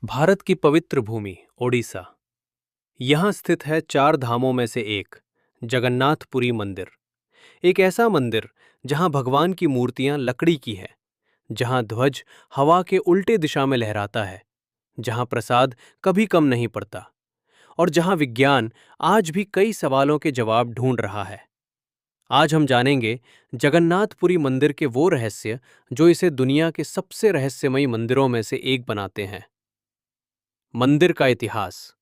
भारत की पवित्र भूमि ओडिशा। यहाँ स्थित है चार धामों में से एक जगन्नाथपुरी मंदिर। एक ऐसा मंदिर जहाँ भगवान की मूर्तियाँ लकड़ी की है, जहाँ ध्वज हवा के उल्टे दिशा में लहराता है, जहाँ प्रसाद कभी कम नहीं पड़ता और जहाँ विज्ञान आज भी कई सवालों के जवाब ढूंढ रहा है। आज हम जानेंगे जगन्नाथपुरी मंदिर के वो रहस्य जो इसे दुनिया के सबसे रहस्यमयी मंदिरों में से एक बनाते हैं। मंदिर का इतिहास।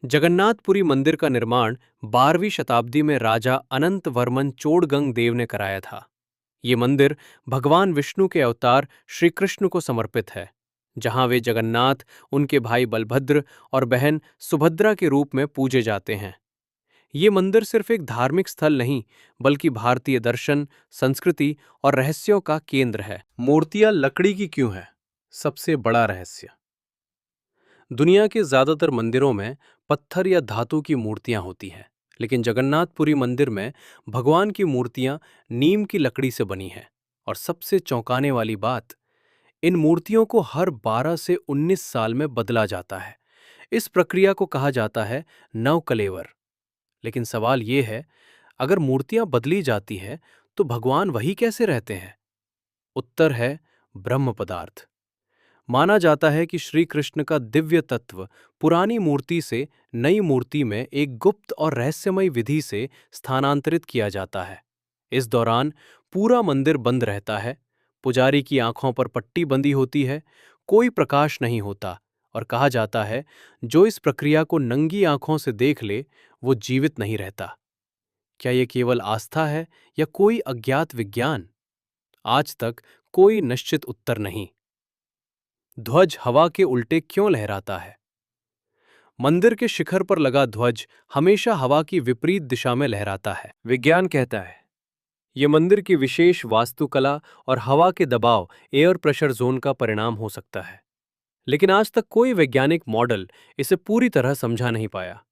जगन्नाथपुरी मंदिर का निर्माण 12वीं शताब्दी में राजा अनंत वर्मन चोड़गंग देव ने कराया था। ये मंदिर भगवान विष्णु के अवतार श्री कृष्ण को समर्पित है, जहां वे जगन्नाथ, उनके भाई बलभद्र और बहन सुभद्रा के रूप में पूजे जाते हैं। ये मंदिर सिर्फ एक धार्मिक स्थल नहीं, बल्कि भारतीय दर्शन, संस्कृति और रहस्यों का केंद्र है। मूर्तियां लकड़ी की क्यों है? सबसे बड़ा रहस्य। दुनिया के ज्यादातर मंदिरों में पत्थर या धातु की मूर्तियां होती हैं, लेकिन जगन्नाथपुरी मंदिर में भगवान की मूर्तियां नीम की लकड़ी से बनी हैं। और सबसे चौंकाने वाली बात, इन मूर्तियों को हर 12 से 19 साल में बदला जाता है। इस प्रक्रिया को कहा जाता है नवकलेवर। लेकिन सवाल ये है, अगर मूर्तियां बदली जाती है तो भगवान वही कैसे रहते हैं? उत्तर है ब्रह्म पदार्थ। माना जाता है कि श्री कृष्ण का दिव्य तत्व पुरानी मूर्ति से नई मूर्ति में एक गुप्त और रहस्यमय विधि से स्थानांतरित किया जाता है। इस दौरान पूरा मंदिर बंद रहता है, पुजारी की आंखों पर पट्टी बंधी होती है, कोई प्रकाश नहीं होता और कहा जाता है जो इस प्रक्रिया को नंगी आंखों से देख ले वो जीवित नहीं रहता। क्या ये केवल आस्था है या कोई अज्ञात विज्ञान? आज तक कोई निश्चित उत्तर नहीं। ध्वज हवा के उल्टे क्यों लहराता है? मंदिर के शिखर पर लगा ध्वज हमेशा हवा की विपरीत दिशा में लहराता है। विज्ञान कहता है यह मंदिर की विशेष वास्तुकला और हवा के दबाव एयर प्रेशर जोन का परिणाम हो सकता है। लेकिन आज तक कोई वैज्ञानिक मॉडल इसे पूरी तरह समझा नहीं पाया।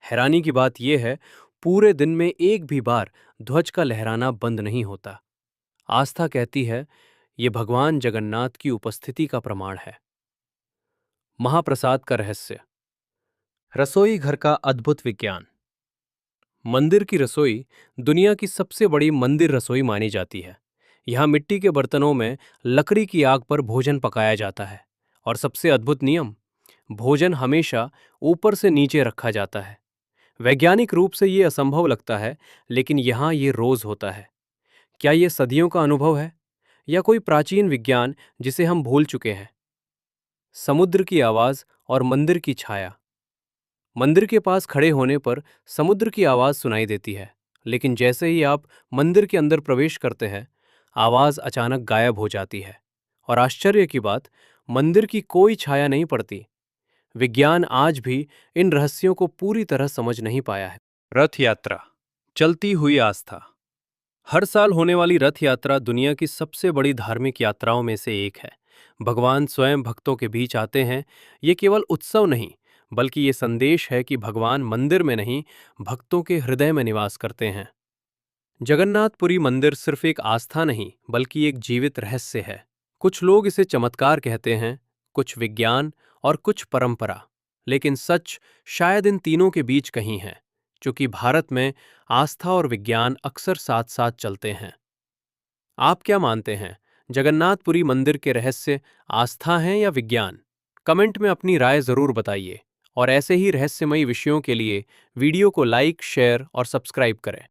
हैरानी की बात यह है, पूरे दिन में एक भी बार ध्वज का लहराना बंद नहीं होता। आस्था कहती है यह भगवान जगन्नाथ की उपस्थिति का प्रमाण है। महाप्रसाद का रहस्य। रसोई घर का अद्भुत विज्ञान। मंदिर की रसोई दुनिया की सबसे बड़ी मंदिर रसोई मानी जाती है। यहाँ मिट्टी के बर्तनों में लकड़ी की आग पर भोजन पकाया जाता है और सबसे अद्भुत नियम, भोजन हमेशा ऊपर से नीचे रखा जाता है। वैज्ञानिक रूप से ये असंभव लगता है, लेकिन यहाँ ये रोज होता है। क्या ये सदियों का अनुभव है या कोई प्राचीन विज्ञान जिसे हम भूल चुके हैं? समुद्र की आवाज और मंदिर की छाया। मंदिर के पास खड़े होने पर समुद्र की आवाज सुनाई देती है, लेकिन जैसे ही आप मंदिर के अंदर प्रवेश करते हैं, आवाज अचानक गायब हो जाती है। और आश्चर्य की बात, मंदिर की कोई छाया नहीं पड़ती। विज्ञान आज भी इन रहस्यों को पूरी तरह समझ नहीं पाया है। रथ यात्रा, चलती हुई आस्था। हर साल होने वाली रथ यात्रा दुनिया की सबसे बड़ी धार्मिक यात्राओं में से एक है। भगवान स्वयं भक्तों के बीच आते हैं। ये केवल उत्सव नहीं, बल्कि ये संदेश है कि भगवान मंदिर में नहीं, भक्तों के हृदय में निवास करते हैं। जगन्नाथपुरी मंदिर सिर्फ एक आस्था नहीं, बल्कि एक जीवित रहस्य है। कुछ लोग इसे चमत्कार कहते हैं, कुछ विज्ञान और कुछ परंपरा, लेकिन सच शायद इन तीनों के बीच कहीं है, क्योंकि भारत में आस्था और विज्ञान अक्सर साथ साथ चलते हैं। आप क्या मानते हैं, जगन्नाथपुरी मंदिर के रहस्य आस्था हैं या विज्ञान? कमेंट में अपनी राय जरूर बताइए और ऐसे ही रहस्यमयी विषयों के लिए वीडियो को लाइक, शेयर और सब्सक्राइब करें।